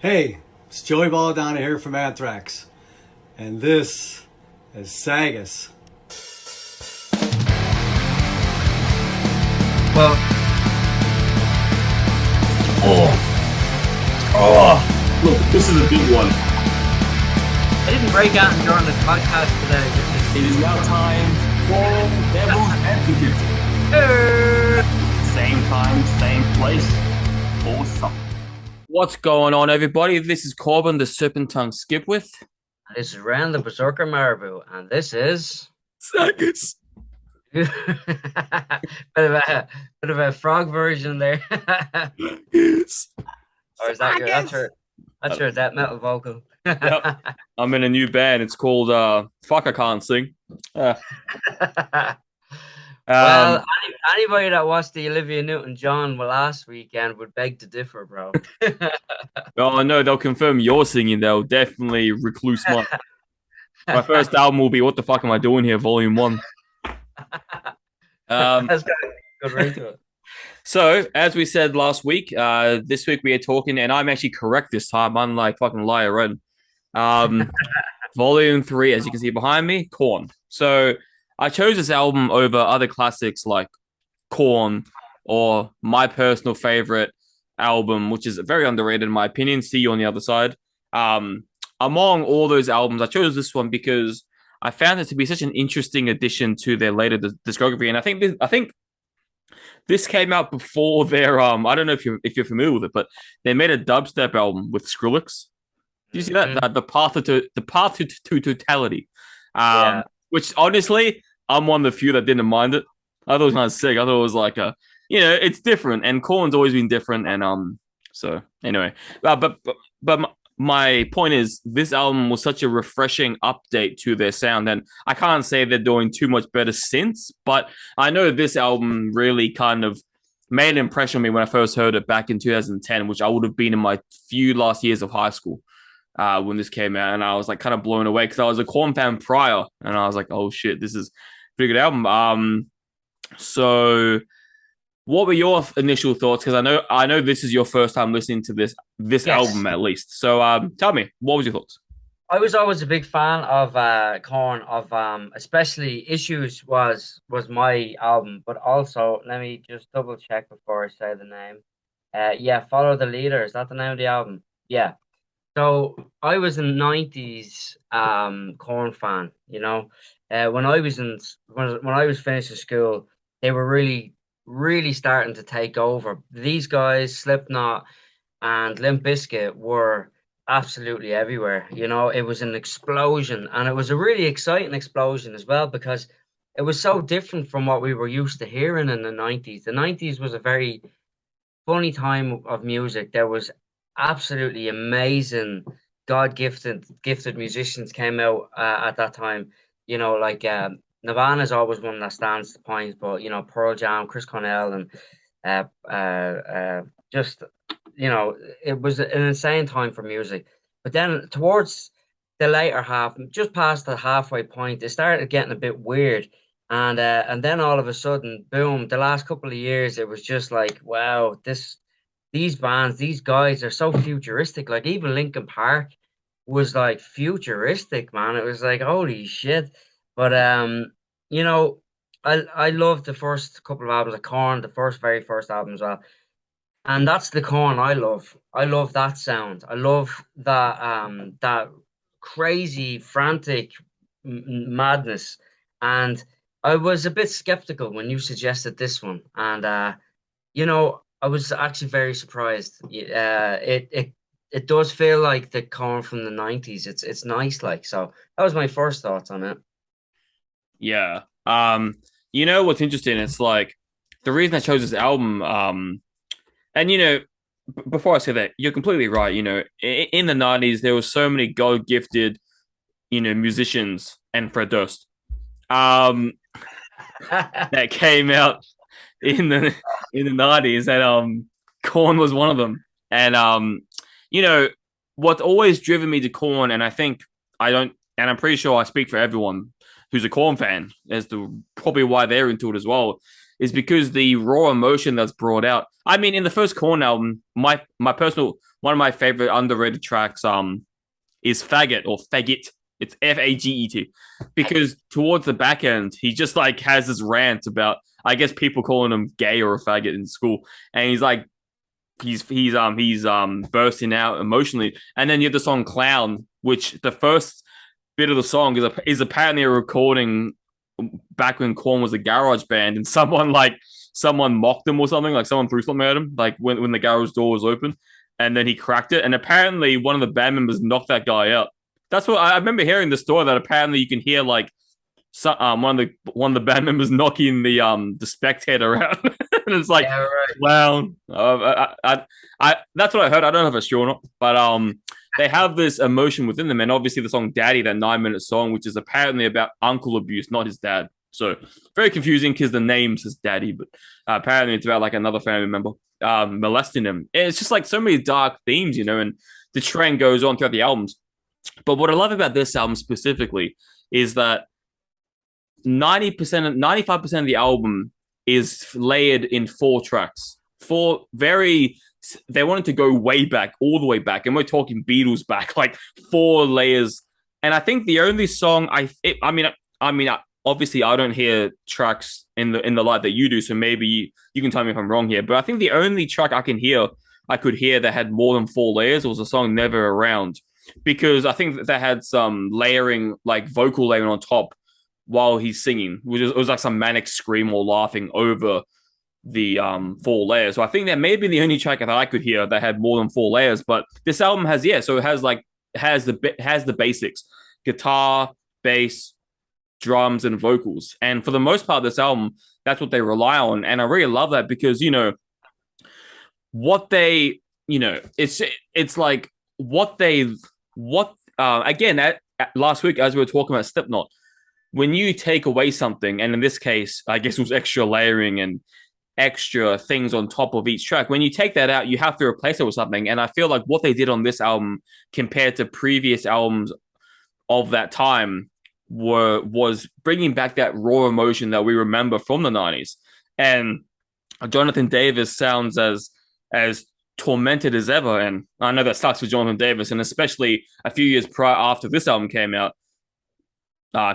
Hey, it's Joey Balladonna here from Anthrax, and this is SAGAS. Well, Look, this is a big one. I didn't break out and join the podcast today. It is now time for Devil's Advocate. Same time, same place, awesome. What's going on, everybody? This is Corbin, the Serpent Tongue Skipwith. This is Ren, the Berserker Marabou, and this is SAGAS. bit of a frog version there. Yes. Or is that your death metal vocal? Yep. I'm in a new band. It's called Fuck I Can't Sing. Well, anybody that watched the Olivia Newton-John last weekend would beg to differ, bro. Oh no, they'll confirm you're singing. They'll definitely recluse my first album will be What the Fuck Am I Doing Here, Volume 1. That's got a good ring to it. So, as we said last week, this week we are talking, and I'm actually correct this time, unlike fucking Liar Red. Volume 3, as you can see behind me, Korn. So, I chose this album over other classics like Korn or my personal favorite album, which is very underrated in my opinion, See You on the Other Side. Among all those albums, I chose this one because I found it to be such an interesting addition to their later discography, and I think this came out before their I don't know if you're familiar with it, but they made a dubstep album with Skrillex. Do you see that? Mm-hmm. The path to totality. Yeah. Which honestly, I'm one of the few that didn't mind it. I thought it was kind of sick. I thought it was like it's different, and Korn's always been different, and so anyway, but my point is, this album was such a refreshing update to their sound, and I can't say they're doing too much better since, but I know this album really kind of made an impression on me when I first heard it back in 2010, which I would have been in my few last years of high school when this came out, and I was like kind of blown away because I was a Korn fan prior, and I was like, oh shit, this is a pretty good album. So what were your initial thoughts? Because I know this is your first time listening to this Yes. album at least. So tell me, what was your thoughts? I was always a big fan of Korn, of especially Issues was my album, but also let me just double check before I say the name. Yeah, Follow the Leader. Is that the name of the album? Yeah. So I was a '90s Korn fan, when I was when I was finishing school, they were really starting to take over. These guys, Slipknot and Limp Bizkit, were absolutely everywhere. It was an explosion, and it was a really exciting explosion as well because it was so different from what we were used to hearing in the '90s. The '90s was a very funny time of music. There was absolutely amazing gifted musicians came out at that time. Like Nirvana's always one that stands to point, but Pearl Jam, Chris Cornell, and just it was an insane time for music. But then towards the later half, just past the halfway point, it started getting a bit weird. And then all of a sudden, boom, the last couple of years, it was just like, wow, these bands, these guys are so futuristic. Like even Linkin Park was like futuristic, man. It was like, holy shit. But I loved the first couple of albums of Korn, the very first album as well. And that's the Korn I love. I love that sound. I love that crazy, frantic madness. And I was a bit skeptical when you suggested this one. And I was actually very surprised. It does feel like the Korn from the '90s. It's nice, like, so. That was my first thoughts on it. Yeah. You know what's interesting? It's like the reason I chose this album, and before I say that, you're completely right. In the '90s, there were so many God gifted, musicians and Fred Durst, that came out in the '90s, and Korn was one of them. And what's always driven me to Korn, and I'm pretty sure I speak for everyone who's a Korn fan as to probably why they're into it as well, is because the raw emotion that's brought out. I mean, in the first Korn album, my personal one of my favorite underrated tracks is Faggot or Faggot. It's Faget, because towards the back end, he just like has this rant about, I guess, people calling him gay or a faggot in school, and he's like, he's bursting out emotionally. And then you have the song Clown, which the first bit of the song is apparently a recording back when Korn was a garage band, and someone mocked him or something, like someone threw something at him, like when the garage door was open, and then he cracked it, and apparently one of the band members knocked that guy out. That's what I remember hearing the story, that apparently you can hear like one of the band members knocking the spectator out, and it's like, Yeah, right. clown. That's what I heard. I don't know if it's true or not, but they have this emotion within them, and obviously the song "Daddy," that 9-minute song, which is apparently about uncle abuse, not his dad. So very confusing because the name says Daddy, but apparently it's about like another family member molesting him. It's just like so many dark themes, and the trend goes on throughout the albums. But what I love about this album specifically is that 95% of the album is layered in 4 tracks. They wanted to go way back, all the way back, and we're talking Beatles back, like 4 layers. And I think the only song obviously I don't hear tracks in the light that you do, so maybe you can tell me if I'm wrong here. But I think the only track I could hear that had more than 4 layers was the song "Never Around," because I think that had some layering, like vocal layering on top while he's singing, it was like some manic scream or laughing over the 4 layers. So I think that may be the only track that I could hear that had more than 4 layers. But this album has, so it has the basics: guitar, bass, drums, and vocals. And for the most part, this album, that's what they rely on. And I really love that because it's like again, last week as we were talking about Slipknot, when you take away something, and in this case, I guess it was extra layering and extra things on top of each track, when you take that out, you have to replace it with something. And I feel like what they did on this album compared to previous albums of that time was bringing back that raw emotion that we remember from the 90s. And Jonathan Davis sounds as tormented as ever. And I know that sucks for Jonathan Davis, and especially a few years prior, after this album came out,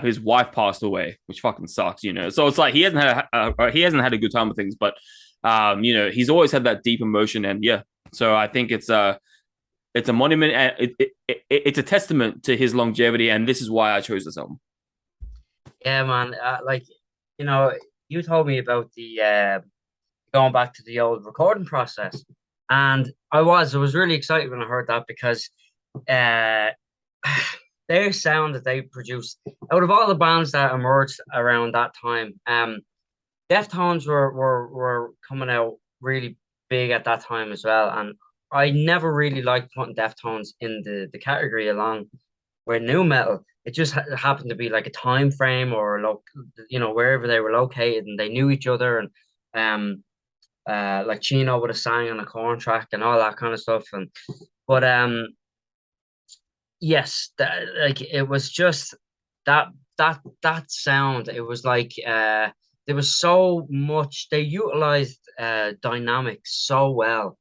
his wife passed away, which fucking sucks, So it's like he hasn't had a good time with things, but he's always had that deep emotion, and so I think it's a monument, and it's a testament to his longevity, and this is why I chose this album. Yeah, man. You told me about the going back to the old recording process, and I was really excited when I heard that because their sound that they produced, out of all the bands that emerged around that time, Deftones were coming out really big at that time as well. And I never really liked putting Deftones in the category along with new metal. It just happened to be like a time frame, or wherever they were located, and they knew each other, and like Chino would have sang on a Korn track and all that kind of stuff. But yes, like it was just that sound. It was like there was so much. They utilized dynamics so well,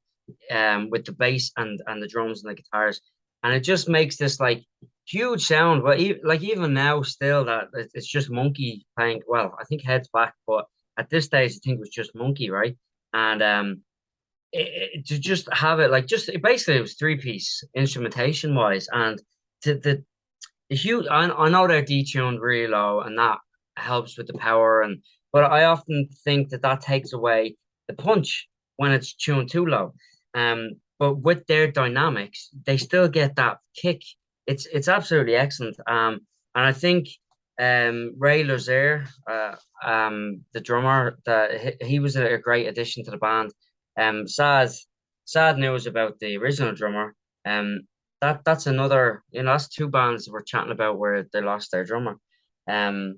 with the bass and the drums and the guitars, and it just makes this like huge sound. But even now, still, that it's just Monkey playing. Well, I think Head's back, but at this stage, I think it was just Monkey, right? And to just have it like basically it was 3-piece instrumentation wise, and the huge. I know they're detuned really low, and that helps with the power, but I often think that takes away the punch when it's tuned too low. But with their dynamics, they still get that kick. It's absolutely excellent. And I think Ray Luzier, the drummer, that he was a great addition to the band. Sad news about the original drummer. That's another, that's 2 bands we're chatting about where they lost their drummer. I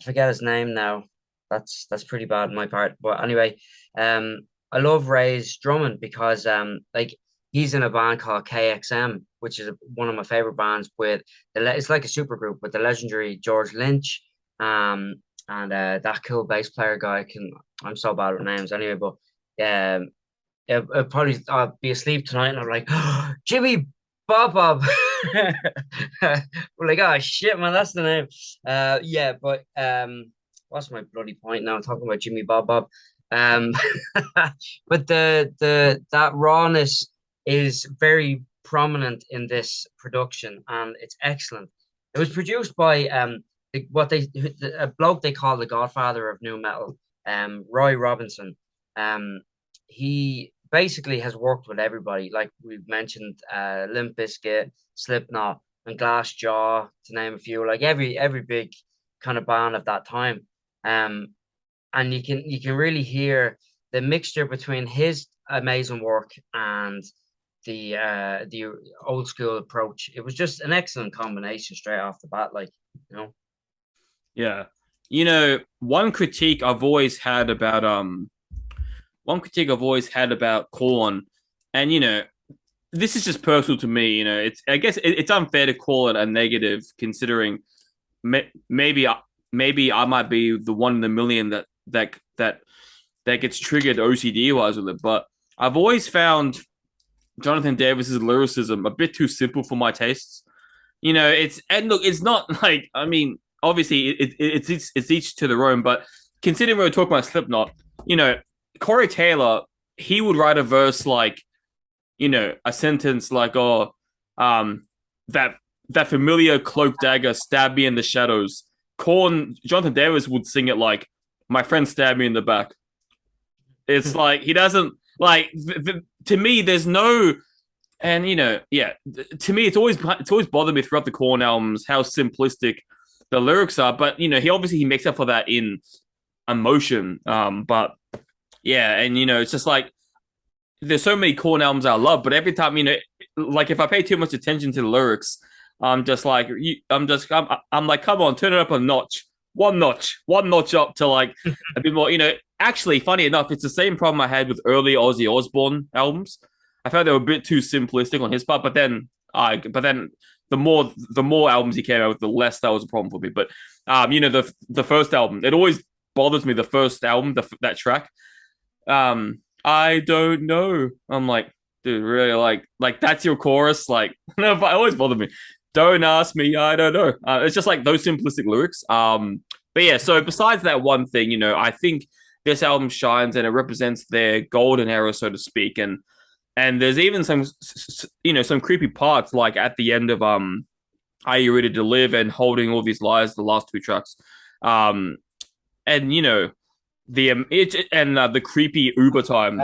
forget his name now. That's pretty bad on my part. But anyway, I love Ray's drumming because like he's in a band called KXM, which is one of my favorite bands it's like a super group with the legendary George Lynch, and that cool bass player guy. I'm so bad with names anyway, but I'd probably be asleep tonight, and I'm like, oh, Jimmy Bob. We're like, oh shit, man, that's the name. Yeah, but what's my bloody point now? I'm talking about Jimmy Bob. Um, but the that rawness is very prominent in this production, and it's excellent. It was produced by a bloke they call the Godfather of New Metal, Roy Robinson. Um, he basically has worked with everybody, like we've mentioned, Limp Bizkit, Slipknot, and Glassjaw, to name a few, like every big kind of band of that time. Um, and you can really hear the mixture between his amazing work and the old school approach. It was just an excellent combination straight off the bat, like, you know. Yeah. You know, one critique I've always had about Korn, and you know, this is just personal to me. You know, I guess it's unfair to call it a negative, considering maybe I might be the one in a million that gets triggered OCD wise with it. But I've always found Jonathan Davis's lyricism a bit too simple for my tastes. You know, it's not like, I mean, obviously it's each to their own, but considering we're talking about Slipknot, you know, Corey Taylor, he would write a verse like, you know, a sentence like, "Oh, that familiar cloak dagger stabbed me in the shadows." Jonathan Davis would sing it like, "My friend stabbed me in the back." It's like he doesn't like. To me, there's no, and you know, yeah. To me, it's always bothered me throughout the Korn albums how simplistic the lyrics are. But you know, he makes up for that in emotion. But yeah, and you know, it's just like there's so many Korn albums I love, but every time, you know, like if I pay too much attention to the lyrics, I'm just like, I'm like, come on, turn it up a notch, one notch up to like a bit more. You know, actually, funny enough, it's the same problem I had with early Ozzy Osbourne albums. I felt they were a bit too simplistic on his part, but then the more albums he came out with, the less that was a problem for me. But you know, the first album, it always bothers me. The first album, that track, I don't know. I'm like, dude, really, like that's your chorus? Like, no, but it always bothered me. Don't ask me, I don't know. It's just like those simplistic lyrics. But yeah. So besides that one thing, you know, I think this album shines and it represents their golden era, so to speak. And there's even some, you know, some creepy parts like at the end of Are You Ready to Live and Holding All These Lies, the last two tracks. And you know, the creepy Uber time,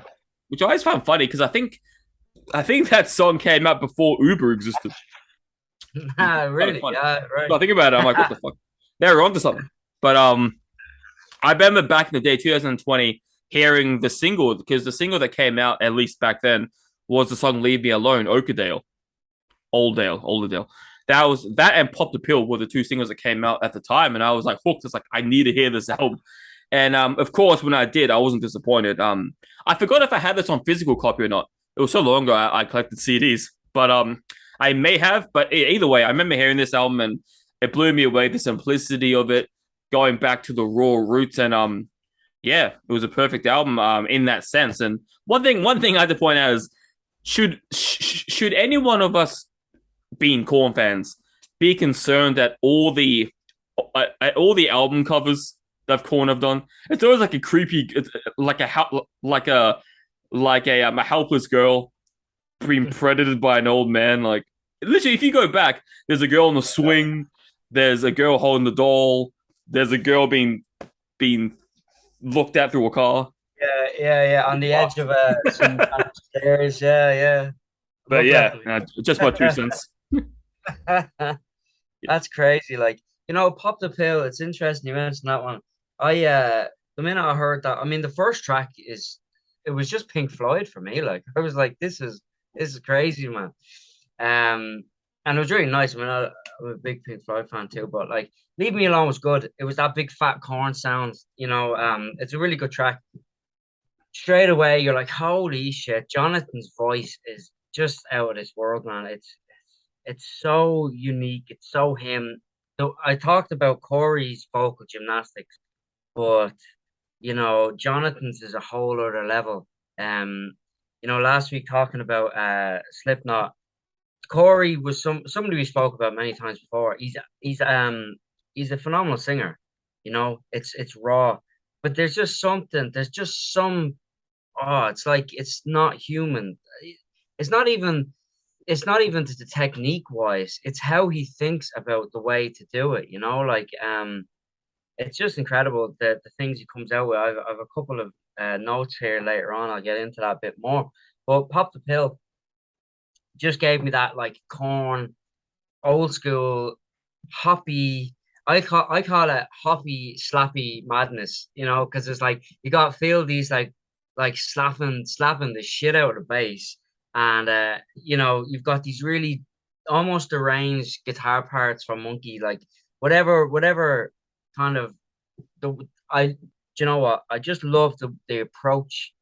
which I always found funny because I think that song came out before Uber existed. Really? Right. Right. I think about it, I'm like, what the fuck? They're onto something. But I remember back in the day, 2020, hearing the single, because the single that came out at least back then was the song "Leave Me Alone," Olderdale. That and "Pop the Pill" were the two singles that came out at the time, and I was like hooked. It's like I need to hear this album. And of course, when I did, I wasn't disappointed. I forgot if I had this on physical copy or not. It was so long ago I collected CDs, but I may have. But either way, I remember hearing this album and it blew me away. The simplicity of it, going back to the raw roots, and yeah, it was a perfect album in that sense. And one thing I had to point out is should any one of us, being Korn fans, be concerned that all the album covers that Korn have done, it's always like a creepy, like a helpless girl being predated by an old man. Like literally, if you go back, there's a girl on the swing, there's a girl holding the doll, there's a girl being looked at through a car. Yeah, on the edge of some kind of stairs. Yeah. But yeah, just my 2 cents. That's crazy. Like, you know, Pop the Pill. It's interesting you mentioned that one. The minute I heard that, I mean, the first track it was just Pink Floyd for me. Like, I was like, this is crazy, man. And it was really nice. I mean, I'm a big Pink Floyd fan too, but like, Leave Me Alone was good. It was that big fat Korn sound, you know. It's a really good track. Straight away, you're like, holy shit, Jonathan's voice is just out of this world, man. It's so unique. It's so him. So I talked about Corey's vocal gymnastics, but you know, Jonathan's is a whole other level. last week talking about Slipknot. Corey was somebody we spoke about many times before. He's a phenomenal singer. It's raw, but there's just something. There's just some. Oh, it's like it's not human. It's not even. It's not even the technique wise. It's how he thinks about the way to do it. It's just incredible the things he comes out with. I've a couple of notes here later on. I'll get into that a bit more. But Pop the Pill just gave me that like Korn, old school, hoppy. I call it hoppy slappy madness. Because it's like you got to feel these like slapping the shit out of the bass, and you've got these really almost arranged guitar parts from Monkey, like whatever kind of the I. Do you know what? I just love the approach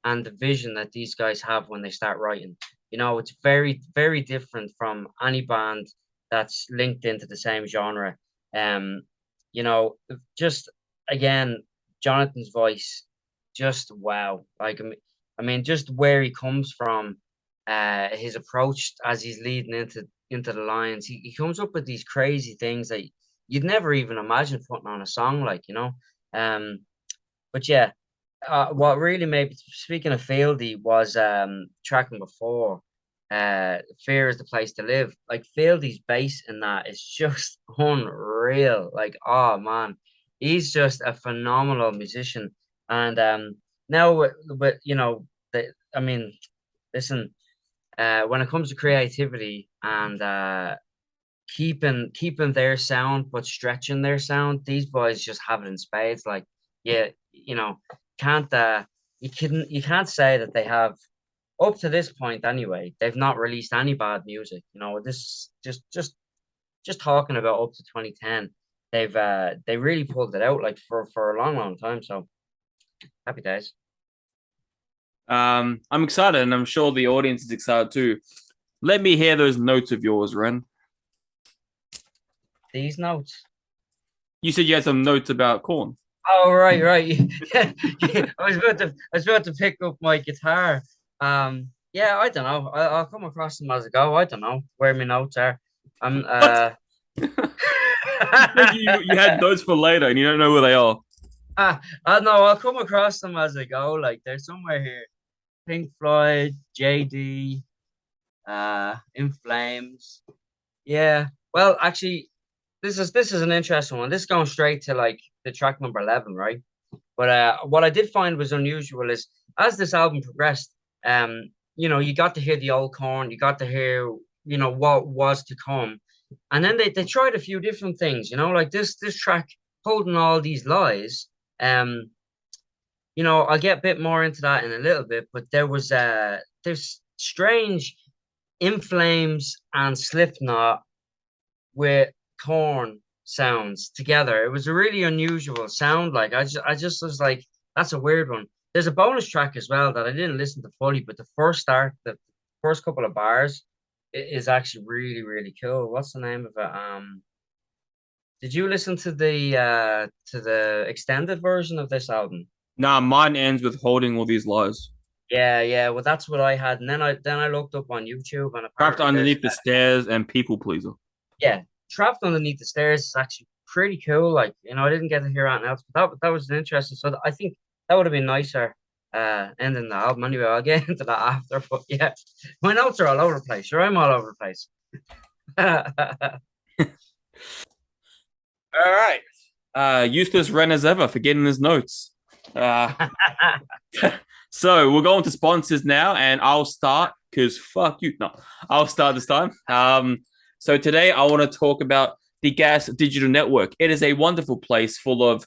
and the vision that these guys have when they start writing. It's very, very different from any band that's linked into the same genre. Um, just again, Jonathan's voice, just wow. Like I mean, just where he comes from, his approach as he's leading into the lines, he comes up with these crazy things that you'd never even imagine putting on a song, but yeah, what really made, speaking of Fieldy, was track number 4, Fear is the Place to Live. Like Fieldy's bass in that is just unreal. Like, oh man, he's just a phenomenal musician. And now with I mean, listen, when it comes to creativity and keeping their sound but stretching their sound, these boys just have it in spades. Like, yeah, can't you can't say that they have, up to this point anyway, they've not released any bad music. This just talking about up to 2010, they really pulled it out like for a long time. So happy days. I'm excited, and I'm sure the audience is excited too. Let me hear those notes of yours, Ren. These notes. You said you had some notes about Korn. Oh, right. Yeah. I was about to pick up my guitar. Yeah, I don't know. I'll come across them as I go. I don't know where my notes are. I'm you had notes for later, and you don't know where they are. I know. I'll come across them as I go. Like they're somewhere here. Pink Floyd, JD, In Flames. Yeah. Well, actually, this is an interesting one. This is going straight to like the track number 11, right? But what I did find was unusual is as this album progressed, you got to hear the old Korn, you got to hear, what was to come. And then they tried a few different things, like this track, Holding All These Lies. I'll get a bit more into that in a little bit, but there's strange In Flames and Slipknot with Korn sounds together. It was a really unusual sound. Like I just was like, that's a weird one. There's a bonus track as well that I didn't listen to fully, but the first couple of bars is actually really, really cool. What's the name of it? Did you listen to the extended version of this album? Nah, mine ends with Holding All These Lies. Yeah. Well, that's what I had, and then I looked up on YouTube and Trapped Underneath the Stairs and People Pleaser. Yeah, Trapped Underneath the Stairs is actually pretty cool. Like, I didn't get to hear anything else, but that was an interesting. So I think that would have been nicer ending the album. Anyway, I'll get into that after. But yeah, my notes are all over the place. Sure, I'm all over the place. All right. Useless Ren as ever, forgetting his notes. So we're going to sponsors now, and I'll start because fuck you. No, I'll start this time. So today I want to talk about the Gas Digital Network. It is a wonderful place full of,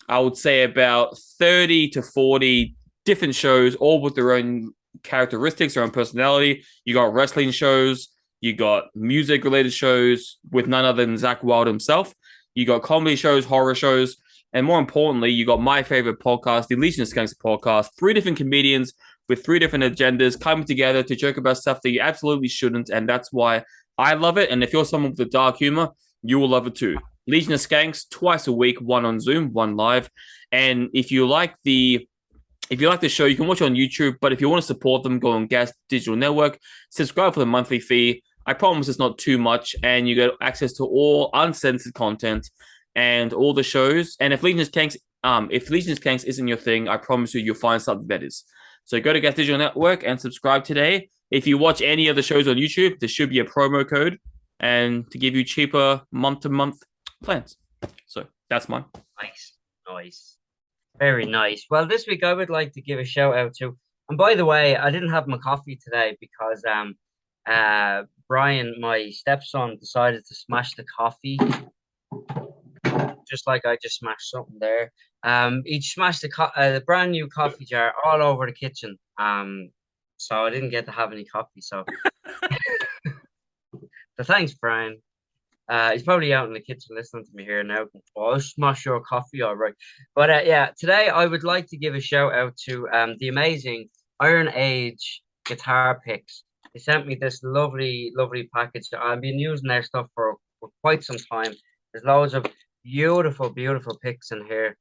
I would say, about 30 to 40 different shows, all with their own characteristics, their own personality. You got wrestling shows, you got music-related shows with none other than Zach Wilde himself. You got comedy shows, horror shows, and more importantly, you got my favorite podcast, the Legion of Skanks podcast. 3 different comedians with 3 different agendas coming together to joke about stuff that you absolutely shouldn't, and that's why I love it. And if you're someone with a dark humor, you will love it too. Legion of Skanks, twice a week, 1 on Zoom, 1 live. And if you like the If you like the show, you can watch it on YouTube. But if you want to support them, go on Gas Digital Network, subscribe for the monthly fee. I promise it's not too much, and you get access to all uncensored content and all the shows. And if Legion's Kanks isn't your thing, I promise you'll find something that is. So go to Gas Digital Network and subscribe today. If you watch any of the shows on YouTube, there should be a promo code and to give you cheaper month-to-month plans. So that's mine. Nice. Very nice. Well, this week I would like to give a shout out to, and by the way, I didn't have my coffee today because Brian, my stepson, decided to smash the coffee, just like I just smashed something there. He smashed the brand new coffee jar all over the kitchen. So I didn't get to have any coffee. So, so thanks, Brian. He's probably out in the kitchen listening to me here now. Oh, I'll smash your coffee, all right. But yeah, today I would like to give a shout out to the amazing Iron Age guitar picks. They sent me this lovely package. I've been using their stuff for quite some time. There's loads of beautiful picks in here.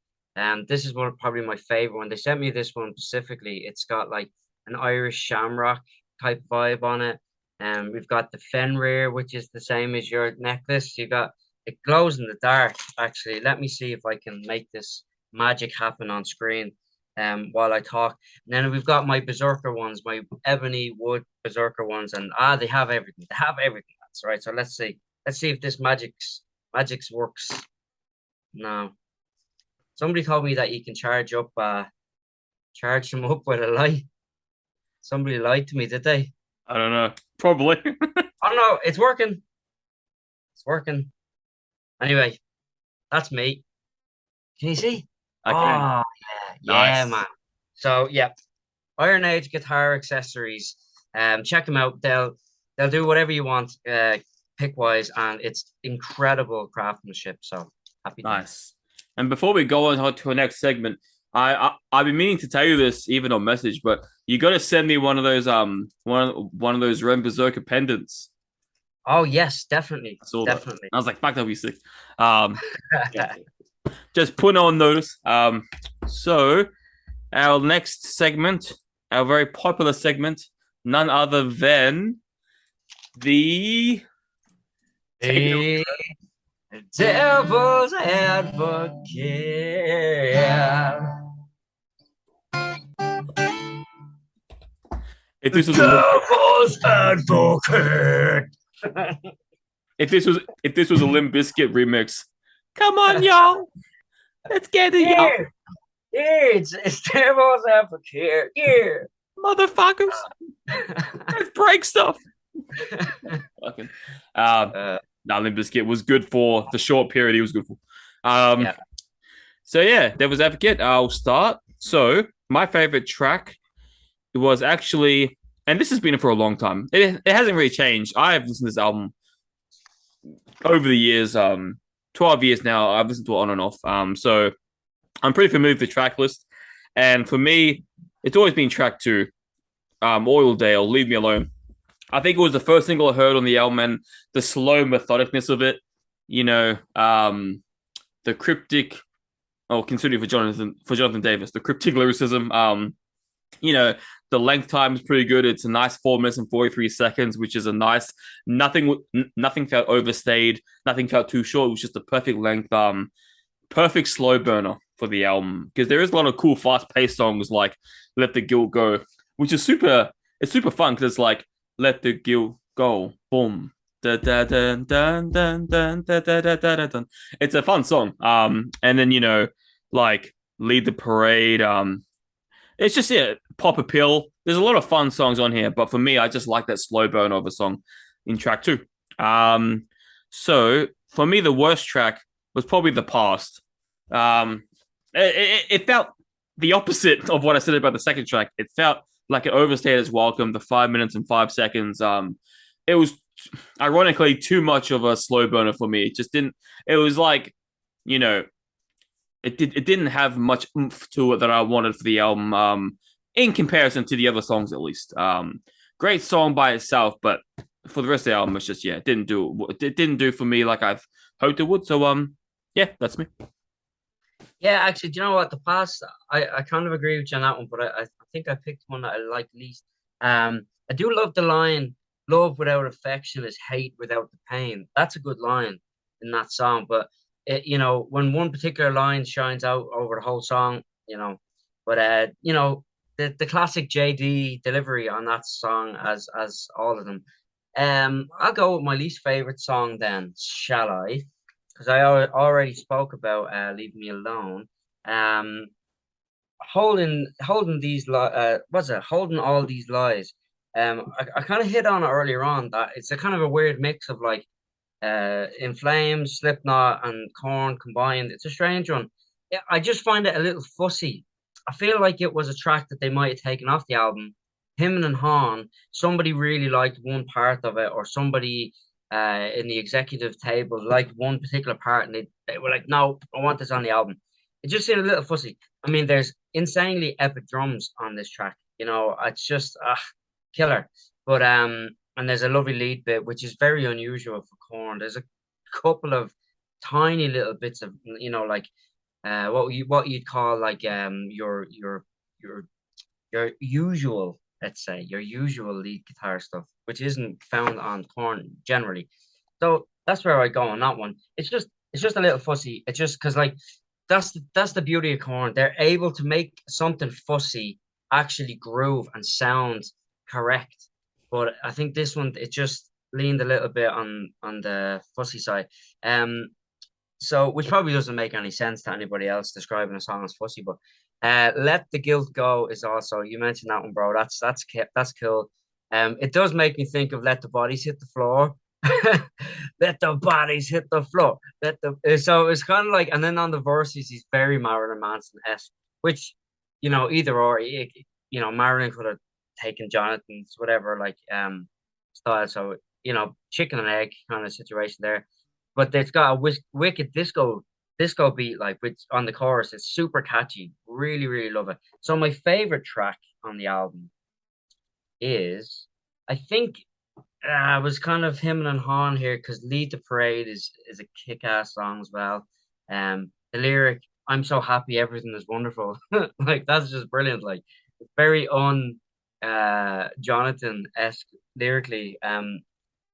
This is probably my favorite one. They sent me this one specifically. It's got like an Irish shamrock type vibe on it. We've got the Fenrir, which is the same as your necklace. It glows in the dark, actually. Let me see if I can make this magic happen on screen while I talk. And then we've got my berserker ones, my ebony wood berserker ones, and they have everything. They have everything. That's right. So let's see if this magic's works. No. Somebody told me that you can charge them up with a light. Somebody lied to me, did they? I don't know. Probably. Oh no, it's working. It's working. Anyway, that's me. Can you see? I can. Oh yeah, man. So yeah, Iron Age guitar accessories. Check them out. They'll do whatever you want, pick wise, and it's incredible craftsmanship. So happy. Nice. And before we go on to our next segment, I've been meaning to tell you this even on message, but you got to send me one of those one of those Ren Berserker pendants. Oh yes, definitely. Definitely. I was like, fuck, that'll be sick. Yeah. Just put on notice. So our next segment, our very popular segment, none other than the Devil's Advocate. If this was Devil's Advocate. if this was a Limp Bizkit remix, come on, y'all, let's get it, y'all. Yeah, it's Devil's Advocate. Yeah, motherfuckers, let's break stuff. Fucking. Limp Bizkit was good for the short period he was good for. So yeah, Devil's Advocate. I'll start. So my favorite track was actually, and this has been for a long time. It hasn't really changed. I have listened to this album over the years. 12 years now. I've listened to it on and off. So I'm pretty familiar with the track list. And for me, it's always been track 2. Oildale, Leave Me Alone. I think it was the first single I heard on the album, and the slow methodicness of it, you know, the cryptic, considering for Jonathan Davis, the cryptic lyricism, you know, the length time is pretty good. It's a nice 4 minutes and 43 seconds, which is a nice, nothing felt overstayed, nothing felt too short. It was just the perfect length, perfect slow burner for the album, because there is a lot of cool fast-paced songs like Let the Guilt Go, which is super fun, because it's like, let the guilt go, boom. Da, da, dun, dun, dun, dun, da, da, da, da, dun. It's a fun song. And then, you know, like Lead the Parade. It's just pop a pill. There's a lot of fun songs on here, but for me, I just like that slow burn of a song in track 2. So for me, the worst track was probably The Past. It felt the opposite of what I said about the second track. It felt like it overstayed its welcome, the 5 minutes and 5 seconds. It was ironically too much of a slow burner for me. It just didn't, it was like, you know, it didn't have much oomph to it that I wanted for the album, in comparison to the other songs, at least. Great song by itself, but for the rest of the album, it's just, it didn't do for me like I've hoped it would. So, yeah, that's me. Yeah, actually, do you know what? The past, I kind of agree with you on that one, but I think I picked one that I like least. I do love the line, "Love without affection is hate without the pain." That's a good line in that song, but when one particular line shines out over the whole song, but the classic JD delivery on that song, as all of them. I'll go with my least favorite song then, "Shall I?" Because I already spoke about "Leave Me Alone." Um, holding these what's it? Holding all these lies. I kind of hit on it earlier on that it's a kind of a weird mix of like In Flames, Slipknot, and Korn combined. It's a strange one. Yeah, I just find it a little fussy. I feel like it was a track that they might have taken off the album. Him and Han, somebody really liked one part of it, or somebody in the executive table liked one particular part, and they were like, "No, I want this on the album." It just seemed a little fussy. I mean, there's insanely epic drums on this track. It's just killer. But and there's a lovely lead bit, which is very unusual for Korn. There's a couple of tiny little bits of, like what you'd call like your your usual, let's say, your usual lead guitar stuff, which isn't found on Korn generally. So that's where I go on that one. It's just a little fussy. It's just because like that's the beauty of Korn. They're able to make something fussy actually groove and sound correct. But I think this one it just leaned a little bit on the fussy side. Um, so which probably doesn't make any sense to anybody else describing a song as fussy, but "Let the Guilt Go" is also, you mentioned that one, bro. That's cool. It does make me think of "Let the Bodies Hit the Floor." Let the bodies hit the floor. So it's kind of like, and then on the verses, he's very Marilyn Manson-esque, which either or, Marilyn could have taken Jonathan's whatever like style. So chicken and egg kind of situation there. But it's got a wicked disco beat like which on the chorus. It's super catchy. Really, really love it. So my favorite track on the album is, I think, I was kind of him and Han here because "Lead the Parade" is a kick-ass song as well. The lyric, "I'm so happy, everything is wonderful." Like that's just brilliant. Like it's very Jonathan-esque lyrically.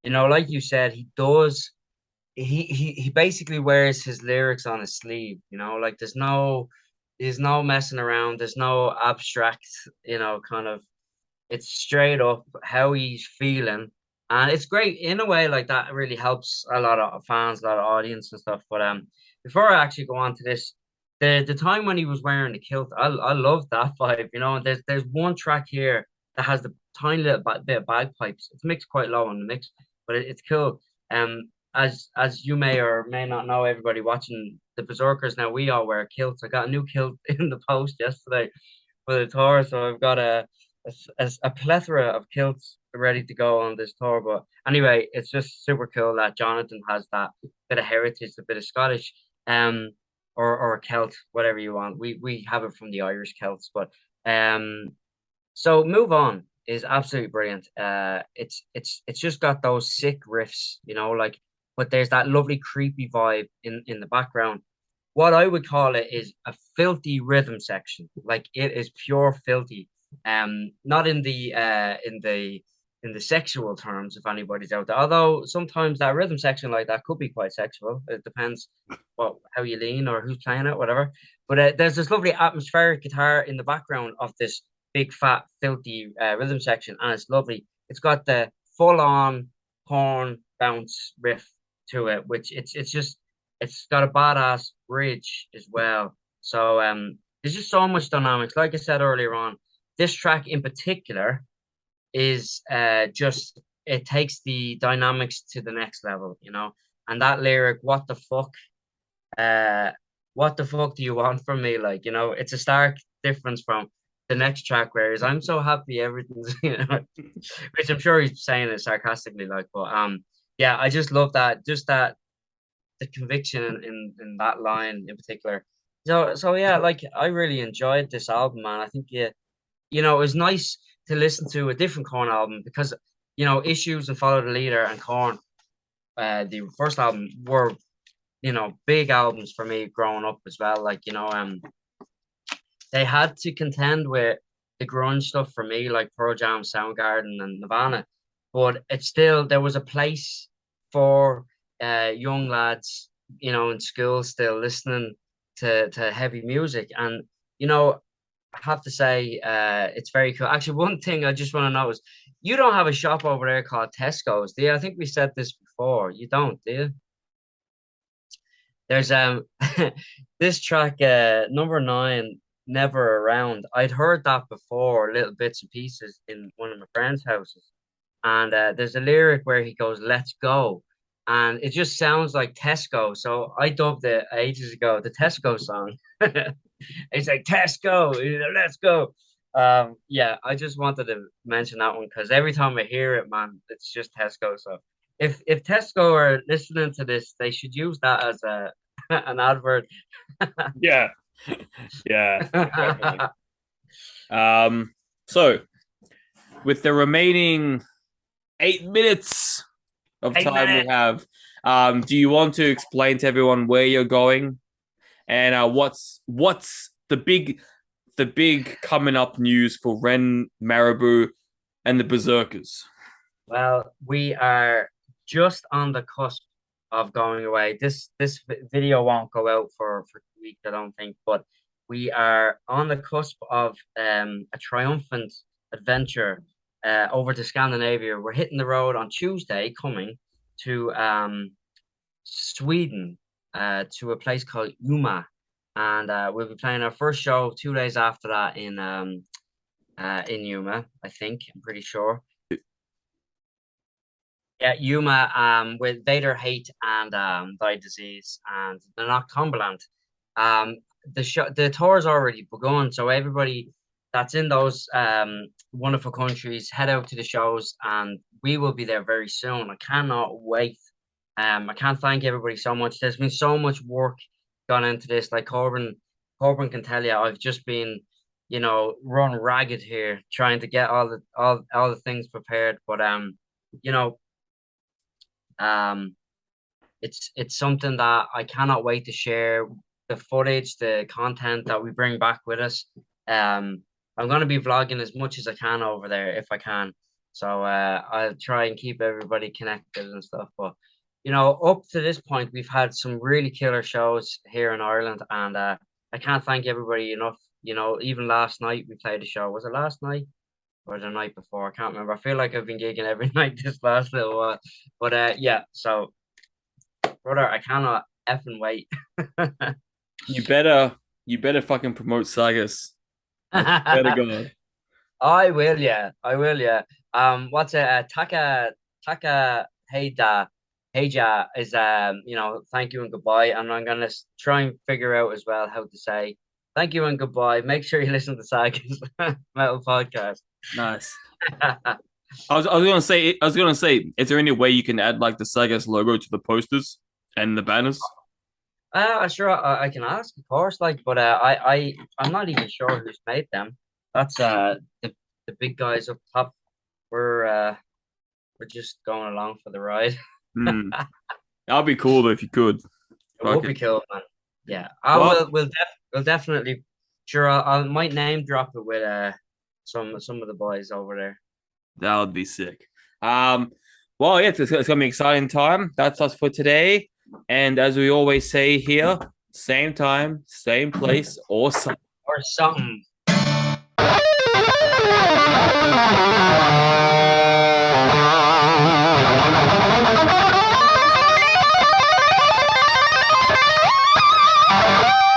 Like you said, he basically wears his lyrics on his sleeve, like there's no messing around, there's no abstract, kind of, it's straight up how he's feeling. And it's great in a way, like that really helps a lot of fans, a lot of audience and stuff. But before I actually go on to this, the time when he was wearing the kilt, I love that vibe, and there's one track here that has the tiny little bit of bagpipes. It's mixed quite low in the mix, but it's cool. As you may or may not know, everybody watching the Berserkers now, we all wear kilts. I got a new kilt in the post yesterday for the tour, so I've got a plethora of kilts ready to go on this tour. But anyway, it's just super cool that Jonathan has that bit of heritage, a bit of Scottish, or a Celt, whatever you want. We have it from the Irish Celts, but so "Move On" is absolutely brilliant. It's just got those sick riffs, like, but there's that lovely creepy vibe in the background. What I would call it is a filthy rhythm section. Like it is pure filthy. Not in the sexual terms, if anybody's out there. Although sometimes that rhythm section like that could be quite sexual. It depends how you lean or who's playing it, whatever. But there's this lovely atmospheric guitar in the background of this big fat filthy rhythm section, and it's lovely. It's got the full on horn bounce riff to it, which it's got a badass bridge as well. So there's just so much dynamics. Like I said earlier on, this track in particular is just, it takes the dynamics to the next level, And that lyric, uh what the fuck do you want from me? Like, it's a stark difference from the next track, whereas "I'm so happy, everything's," which I'm sure he's saying it sarcastically, like, but yeah, I just love that, just that the conviction in that line in particular. So yeah, like I really enjoyed this album, man. I think it was nice to listen to a different Korn album because Issues and Follow the Leader and Korn, the first album, were big albums for me growing up as well. Like, they had to contend with the grunge stuff for me, like Pearl Jam, Soundgarden, and Nirvana. But it's still, there was a place for young lads, in school still listening to heavy music. And, I have to say, it's very cool. Actually, one thing I just want to know is, you don't have a shop over there called Tesco's, do you? I think we said this before. You don't, do you? There's this track, number 9, Never Around. I'd heard that before, little bits and pieces in one of my friends' houses. And there's a lyric where he goes, "Let's go." And it just sounds like Tesco. So I dubbed it ages ago, the Tesco song. It's like, Tesco, let's go. Yeah, I just wanted to mention that one because every time I hear it, man, it's just Tesco. So if Tesco are listening to this, they should use that as an advert. Yeah. Yeah. So with the remaining 8 minutes of time we have, do you want to explain to everyone where you're going and what's the big coming up news for Ren, Marabou, and the Berserkers? Well, we are just on the cusp of going away. This video won't go out for 2 weeks, I don't think, but we are on the cusp of a triumphant adventure over to Scandinavia. We're hitting the road on Tuesday, coming to Sweden, to a place called Uma, and we'll be playing our first show 2 days after that in Uma. I think, I'm pretty sure. Yeah, Yuma, with Vader Hate and Thy Disease, and they're not Cumberland. The tour's already begun, so everybody that's in those wonderful countries, head out to the shows, and we will be there very soon. I cannot wait. I can't thank everybody so much. There's been so much work gone into this. Like Corbin can tell you, I've just been, run ragged here trying to get all the things prepared. But it's something that I cannot wait to share. The footage, the content that we bring back with us. I'm going to be vlogging as much as I can over there if I can. So I'll try and keep everybody connected and stuff. But up to this point, we've had some really killer shows here in Ireland, and I can't thank everybody enough. Even last night we played a show. Was it last night or the night before? I can't remember. I feel like I've been gigging every night this last little while. But yeah, so brother, I cannot effing wait. You better fucking promote SAGAS. Better go. I will, yeah. What's it? Taka Heija is thank you and goodbye, and I'm gonna try and figure out as well how to say thank you and goodbye. Make sure you listen to SAGAS Metal Podcast. Nice. I was gonna say, is there any way you can add like the SAGAS logo to the posters and the banners? Sure, I can ask, of course. But I'm not even sure who's made them. That's the big guys up top. We're just going along for the ride. That'd be cool though if you could. It would be cool, man. Yeah, we'll definitely. Sure, I might name drop it with some of the boys over there. That would be sick. Well, yeah, it's gonna be an exciting time. That's us for today. And as we always say here, same time, same place, or something.